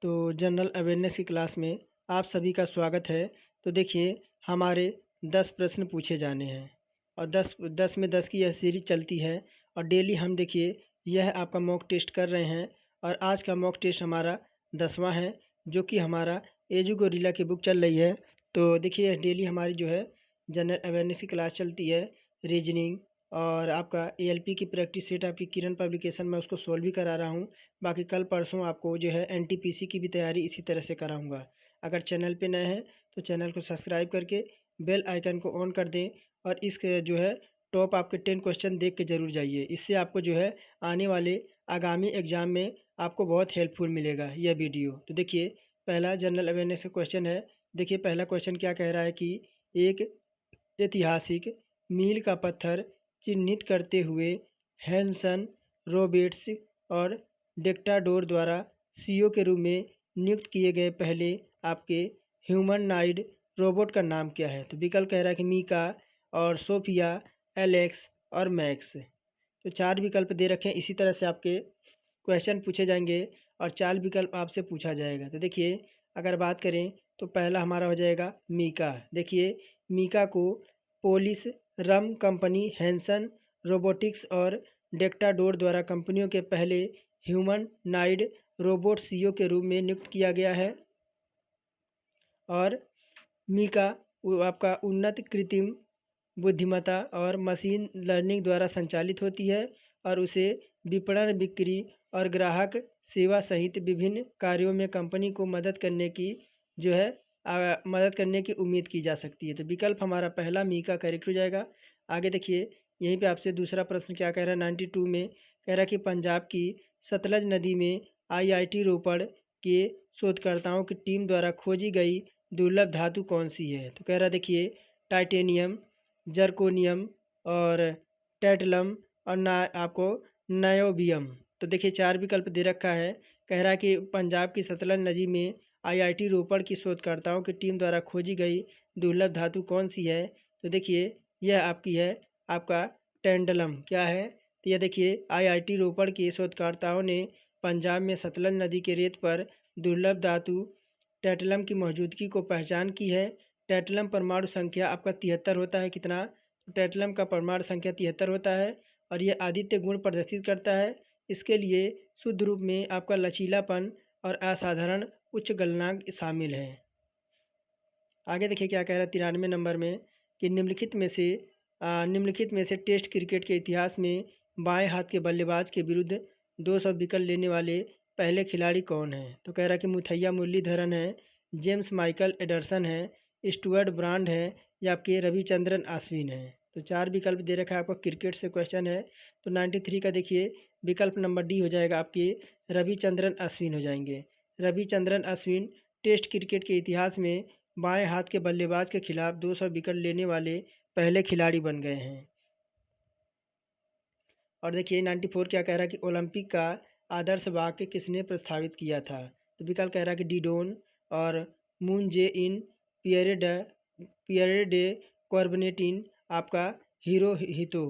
तो general awareness की class में आप सभी का स्वागत है। तो देखिए, हमारे 10 प्रश्न पूछे जाने हैं और 10 में 10 की यह सीरीज चलती है। और डेली हम देखिए यह आपका मॉक टेस्ट कर रहे हैं। और आज का मॉक टेस्ट हमारा 10वां है, जो कि हमारा एजू गोरिल्ला की बुक चल रही है। तो देखिए, डेली हमारी जो है जनरल अवेयरनेस की क्लास चलती है। रीजनिंग और आपका एएलपी की प्रैक्टिस सेट आपकी किरण पब्लिकेशन में उसको सॉल्व भी करा रहा हूँ। बाकी कल परसों आपको जो है एनटीपीसी की भी तैयारी इसी तरह से कराऊंगा। अगर चैनल पे नए हैं तो चैनल को सब्सक्राइब करके बेल आइकन को ऑन कर दें। और इस जो है टॉप आपके 10 क्वेश्चन देख के ज़रूर जाइए। इससे आपको जो है आने वाले आगामी एग्ज़ाम में आपको बहुत हेल्पफुल मिलेगा यह वीडियो। तो देखिए, पहला जनरल अवेयरनेस का क्वेश्चन है। देखिए, पहला क्वेश्चन क्या कह रहा है कि एक ऐतिहासिक मील का पत्थर चिन्हित करते हुए हैंसन, रॉबर्ट्स और डेक्टाडोर द्वारा सीईओ के रूप में नियुक्त किए गए पहले आपके ह्यूमनॉइड रोबोट का नाम क्या है? तो विकल्प कह रहा है कि मीका और सोफिया, एलेक्स और मैक्स। तो 4 विकल्प दे रखे हैं। इसी तरह से आपके क्वेश्चन पूछे जाएंगे और 4 विकल्प आपसे पूछा जाएगा। तो देखिए, अगर बात करें तो पहला हमारा हो जाएगा मीका। देखिए, मीका को पोलिस रम कंपनी, हैंसन रोबोटिक्स और डेक्टाडोर द्वारा कंपनियों के पहले ह्यूमन नाइड रोबोट सीईओ के रूप में नियुक्त किया गया है। और मीका आपका उन्नत कृत्रिम बुद्धिमत्ता और मशीन लर्निंग द्वारा संचालित होती है और उसे विपणन, बिक्री और ग्राहक सेवा सहित विभिन्न कार्यों में कंपनी को मदद करने की जो है मदद करने की उम्मीद की जा सकती है। तो विकल्प हमारा पहला मीका करेक्ट हो जाएगा। आगे देखिए, यहीं पे आपसे दूसरा प्रश्न क्या कह रहा है। 92 में कह रहा है कि पंजाब की सतलज नदी में आईआईटी रोपड़ के शोधकर्ताओं की टीम द्वारा खोजी गई दुर्लभ धातु कौन सी है? तो कह रहा देखिए, टाइटेनियम, जर्कोनियम और टैटलम और ना आपको नायोबियम। तो देखिए, 4 विकल्प दे रखा है। कह रहा है कि पंजाब की सतलज नदी में आईआईटी रोपड़ की शोधकर्ताओं की टीम द्वारा खोजी गई दुर्लभ धातु कौन सी है? तो देखिए, यह आपकी है आपका टेंडलम। क्या है? तो यह देखिए, आईआईटी रोपड़ के शोधकर्ताओं ने पंजाब में सतलज नदी के रेत पर दुर्लभ धातु टैटलम की मौजूदगी को पहचान की है। टैटलम परमाणु संख्या आपका 73 होता है। कितना? तो टैटलम का परमाणु संख्या 73 होता है और ये आदित्य गुण प्रदर्शित करता है। इसके लिए शुद्ध रूप में आपका लचीलापन और असाधारण उच्च गलनांक शामिल है। आगे देखिए क्या कह रहा है 93 नंबर में कि निम्नलिखित में से टेस्ट क्रिकेट के इतिहास में बाएं हाथ के बल्लेबाज के विरुद्ध 200 विकेट लेने वाले पहले खिलाड़ी कौन हैं? तो कह रहा है कि मुथैया मुरलीधरन है, जेम्स माइकल एडरसन है, स्टुअर्ट ब्रांड है या आपके रविचंद्रन अश्विन है। तो 4 विकल्प दे रखा है आपको, क्रिकेट से क्वेश्चन है। तो 93 का देखिए विकल्प नंबर डी हो जाएगा, आपके रविचंद्रन अश्विन हो जाएंगे। रविचंद्रन अश्विन टेस्ट क्रिकेट के इतिहास में बाएं हाथ के बल्लेबाज के खिलाफ 200 विकेट लेने वाले पहले खिलाड़ी बन गए हैं। और देखिए 94 क्या कह रहा है कि ओलंपिक का आदर्श वाक्य किसने प्रस्तावित किया था? तो विकल्प कह रहा है कि डिडोन और मून जे इन, पियरे डे कॉर्बनेटिन, आपका हीरो हितो।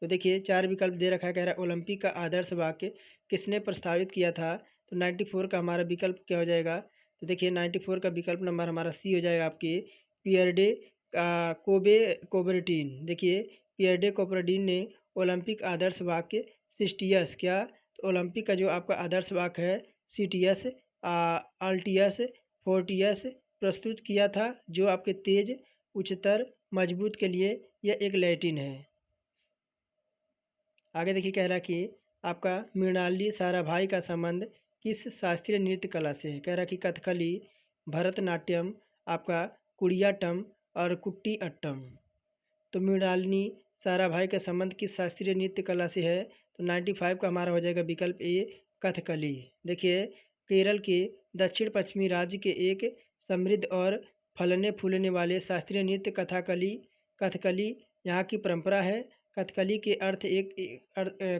तो देखिए 4 विकल्प दे रखा है। कह रहा है ओलंपिक का आदर्श वाक्य किसने प्रस्तावित किया था? तो 94 का हमारा विकल्प क्या हो जाएगा? तो देखिए 94 का विकल्प नंबर हमारा सी हो जाएगा, आपके पियरडे कोबरेटिन। देखिए, पियरडे कोबरेटिन ने ओलंपिक आदर्श वाक्य सिस्टियस, क्या? तो ओलंपिक का जो आपका आदर्श वाक्य है सीटियस अल्टियस फोर्टियस प्रस्तुत किया था, जो आपके तेज, उच्चतर, मजबूत के लिए यह एक लैटिन है। आगे देखिए कह रहा कि आपका मृणाली साराभाई का संबंध किस शास्त्रीय नृत्य कला से है? कह रहा कि कथकली, भरतनाट्यम, आपका कुडियाट्टम और कुट्टी अट्टम। तो मृणालिनी साराभाई का संबंध किस शास्त्रीय नृत्य कला से है? तो 95 का हमारा हो जाएगा विकल्प ए, कथकली। देखिए, केरल के दक्षिण पश्चिमी राज्य के एक समृद्ध और फलने फूलने वाले शास्त्रीय नृत्य कथकली यहाँ की परंपरा है। कथकली के अर्थ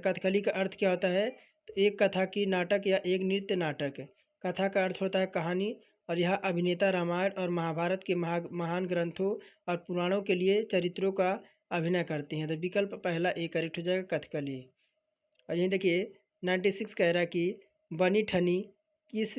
कथकली का अर्थ क्या होता है? तो एक कथा की नाटक या एक नृत्य नाटक। कथा का अर्थ होता है कहानी, और यह अभिनेता रामायण और महाभारत के महान ग्रंथों और पुराणों के लिए चरित्रों का अभिनय करते हैं। तो विकल्प पहला ए करेक्ट हो जाएगा, कथकली। और यहीं देखिए 96 कह रहा है कि बनी ठनी किस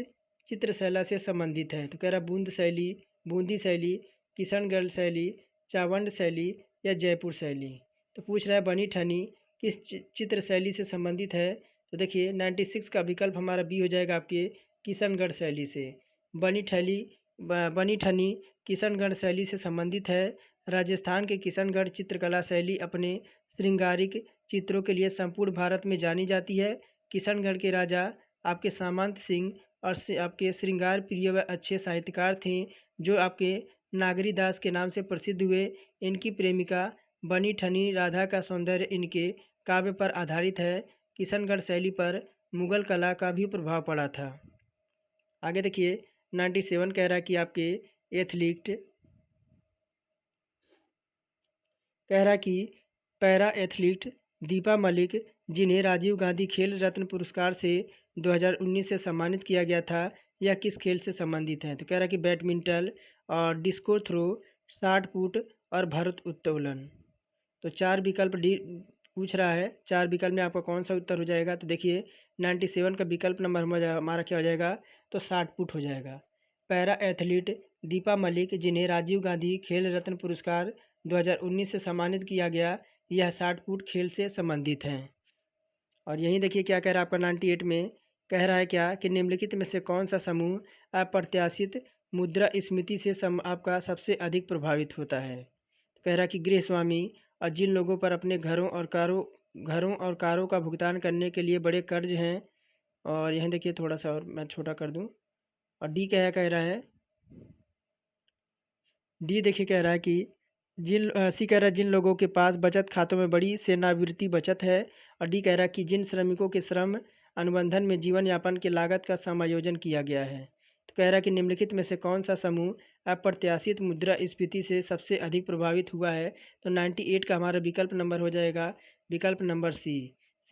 चित्रशैला से संबंधित है? तो कह रहा बूंद शैली, बूंदी शैली, किशनगढ़ शैली, चावंड शैली या जयपुर शैली। तो पूछ रहा है बनी ठनी किस चित्र शैली से संबंधित है? तो देखिए 96 का विकल्प हमारा बी हो जाएगा आपके किशनगढ़ शैली से। बनी ठैली बनी ठनी किशनगढ़ शैली से संबंधित है। राजस्थान के किशनगढ़ चित्रकला शैली अपने श्रृंगारिक चित्रों के लिए संपूर्ण भारत में जानी जाती है। किशनगढ़ के राजा आपके सामंत सिंह और आपके श्रृंगार प्रिय व अच्छे साहित्यकार थे, जो आपके नागरी दास के नाम से प्रसिद्ध हुए। इनकी प्रेमिका बनी ठनी राधा का सौंदर्य इनके काव्य पर आधारित है। किशनगढ़ शैली पर मुगल कला का भी प्रभाव पड़ा था। आगे देखिए 97 कह रहा है कि आपके एथलीट कह रहा कि पैरा एथलीट दीपा मलिक, जिन्हें राजीव गांधी खेल रत्न पुरस्कार से 2019 से सम्मानित किया गया था, यह किस खेल से संबंधित हैं? तो कह रहा कि बैडमिंटन और डिस्को थ्रो, शॉट पुट और भारोत्तोलन। तो चार विकल्प डी पूछ रहा है, चार विकल्प में आपका कौन सा उत्तर हो जाएगा? तो देखिए 97 का विकल्प नंबर हमारा क्या हो जाएगा? तो शॉट पुट हो जाएगा। पैरा एथलीट दीपा मलिक, जिन्हें राजीव गांधी खेल रत्न पुरस्कार 2019 से सम्मानित किया गया, यह शॉट पुट खेल से संबंधित हैं। और यहीं देखिए क्या कह रहा है आपका 98 में, कह रहा है क्या कि निम्नलिखित में से कौन सा समूह अप्रत्याशित मुद्रास्फीति से आपका सबसे अधिक प्रभावित होता है? तो कह रहा है कि गृह स्वामी और जिन लोगों पर अपने घरों और कारों का भुगतान करने के लिए बड़े कर्ज हैं। और यहाँ देखिए थोड़ा सा और मैं छोटा कर दूँ। और डी क्या कह रहा है? डी देखिए कह रहा है कि सी कह रहा है जिन लोगों के पास बचत खातों में बड़ी सेवानिवृत्ति बचत है। और डी कह रहा है कि जिन श्रमिकों के श्रम अनुबंधन में जीवन यापन की लागत का समायोजन किया गया है। तो कह रहा है कि निम्नलिखित में से कौन सा समूह अप्रत्याशित मुद्रास्फीति से सबसे अधिक प्रभावित हुआ है? तो 98 का हमारा विकल्प नंबर हो जाएगा विकल्प नंबर सी।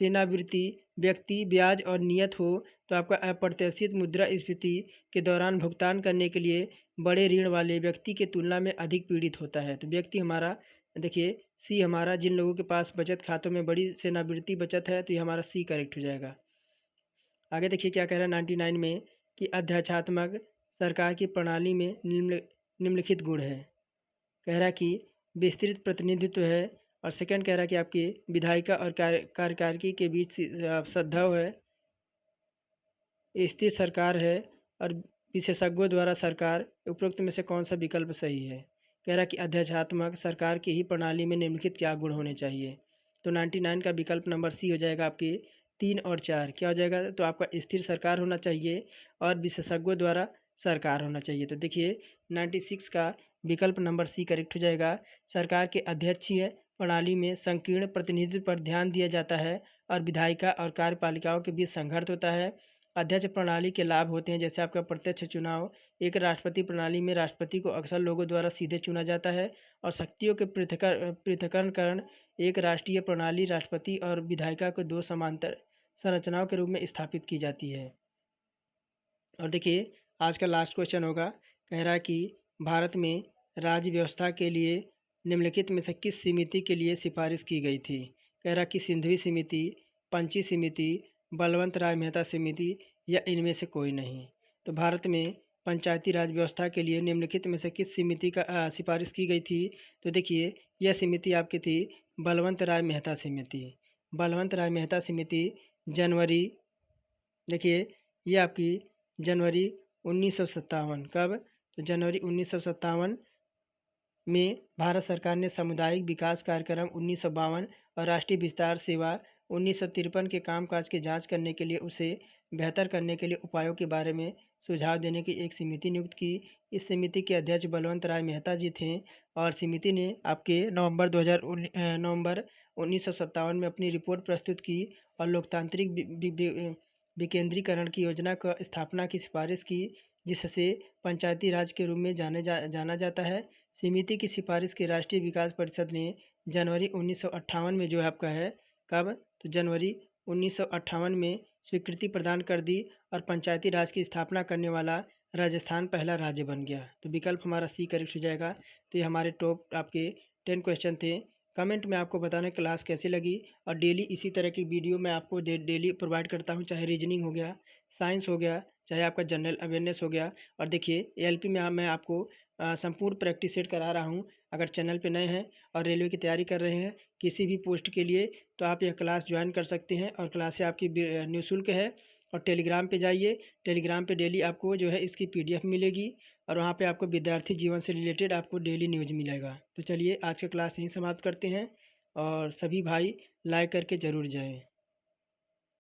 सेवानिवृत्ति व्यक्ति ब्याज और नियत हो तो आपका अप्रत्याशित मुद्रास्फीति के दौरान भुगतान करने के लिए बड़े ऋण वाले व्यक्ति की तुलना में अधिक पीड़ित होता है। तो व्यक्ति हमारा देखिए सी हमारा जिन लोगों के पास बचत खातों में बड़ी सेवानिवृत्ति बचत है, तो ये हमारा सी करेक्ट हो जाएगा। आगे देखिए क्या कह रहा है 99 में कि अध्यक्षात्मक सरकार की प्रणाली में निम्नलिखित गुण है। कह रहा है कि विस्तृत प्रतिनिधित्व है। और सेकंड कह रहा है कि आपकी विधायिका और कार्यकारिणी के बीच सद्भाव है, स्थिर सरकार है और विशेषज्ञों द्वारा सरकार। उपरोक्त में से कौन सा विकल्प सही है? कह रहा है कि अध्यक्षात्मक सरकार की ही प्रणाली में निम्नलिखित क्या गुण होने चाहिए? तो 99 का विकल्प नंबर सी हो जाएगा आपके 3 और 4 क्या हो जाएगा? तो आपका स्थिर सरकार होना चाहिए और विशेषज्ञों द्वारा सरकार होना चाहिए। तो देखिए 96 का विकल्प नंबर सी करेक्ट हो जाएगा। सरकार के अध्यक्षीय प्रणाली में संकीर्ण प्रतिनिधित्व पर ध्यान दिया जाता है और विधायिका और कार्यपालिकाओं के बीच संघर्ष होता है। अध्यक्ष प्रणाली के लाभ होते हैं जैसे आपका प्रत्यक्ष चुनाव। एक राष्ट्रपति प्रणाली में राष्ट्रपति को अक्सर लोगों द्वारा सीधे चुना जाता है और शक्तियों के पृथक्करण। एक राष्ट्रीय प्रणाली राष्ट्रपति और विधायिका को दो समांतर संरचनाओं के रूप में स्थापित की जाती है। और देखिए आज का लास्ट क्वेश्चन होगा, कह रहा है कि भारत में राज्य व्यवस्था के लिए निम्नलिखित में से किस समिति के लिए सिफारिश की गई थी? कह रहा कि सिंधवी समिति, पंची समिति, बलवंत राय मेहता समिति या इनमें से कोई नहीं। तो भारत में पंचायती राज व्यवस्था के लिए निम्नलिखित में से किस समिति का सिफारिश की गई थी? तो देखिए यह समिति आपकी थी बलवंत राय मेहता समिति। बलवंत राय मेहता समिति जनवरी देखिए ये आपकी जनवरी 1957 कब? तो जनवरी 1957 में भारत सरकार ने सामुदायिक विकास कार्यक्रम 1952 और राष्ट्रीय विस्तार सेवा 1953 के कामकाज की जांच करने के लिए उसे बेहतर करने के लिए उपायों के बारे में सुझाव देने की एक समिति नियुक्त की। इस समिति के अध्यक्ष बलवंत राय मेहता जी थे और समिति ने आपके नवंबर 1957 में अपनी रिपोर्ट प्रस्तुत की और लोकतांत्रिक विकेंद्रीकरण की योजना का स्थापना की सिफारिश की, जिससे पंचायती राज के रूप में जाना जाता है। समिति की सिफारिश के राष्ट्रीय विकास परिषद ने जनवरी 1958 में जो है आपका है कब? तो जनवरी 1958 में स्वीकृति प्रदान कर दी और पंचायती राज की स्थापना करने वाला राजस्थान पहला राज्य बन गया। तो विकल्प हमारा सी करेक्ट हो जाएगा। तो ये हमारे टॉप आपके 10 क्वेश्चन थे। कमेंट में आपको बताना क्लास कैसी लगी और डेली इसी तरह की वीडियो मैं आपको डेली प्रोवाइड करता हूँ, चाहे रीजनिंग हो गया, साइंस हो गया, चाहे आपका जनरल अवेयरनेस हो गया। और देखिए एएलपी में मैं आपको संपूर्ण प्रैक्टिस सेट करा रहा हूँ। अगर चैनल पे नए हैं और रेलवे की तैयारी कर रहे हैं किसी भी पोस्ट के लिए, तो आप यह क्लास ज्वाइन कर सकते हैं और क्लासें आपकी निःशुल्क है। और टेलीग्राम पे जाइए, टेलीग्राम पे डेली आपको जो है इसकी पीडीएफ मिलेगी और वहाँ पे आपको विद्यार्थी जीवन से रिलेटेड आपको डेली न्यूज़ मिलेगा। तो चलिए आज का क्लास यहीं समाप्त करते हैं और सभी भाई लाइक करके ज़रूर जाएँ।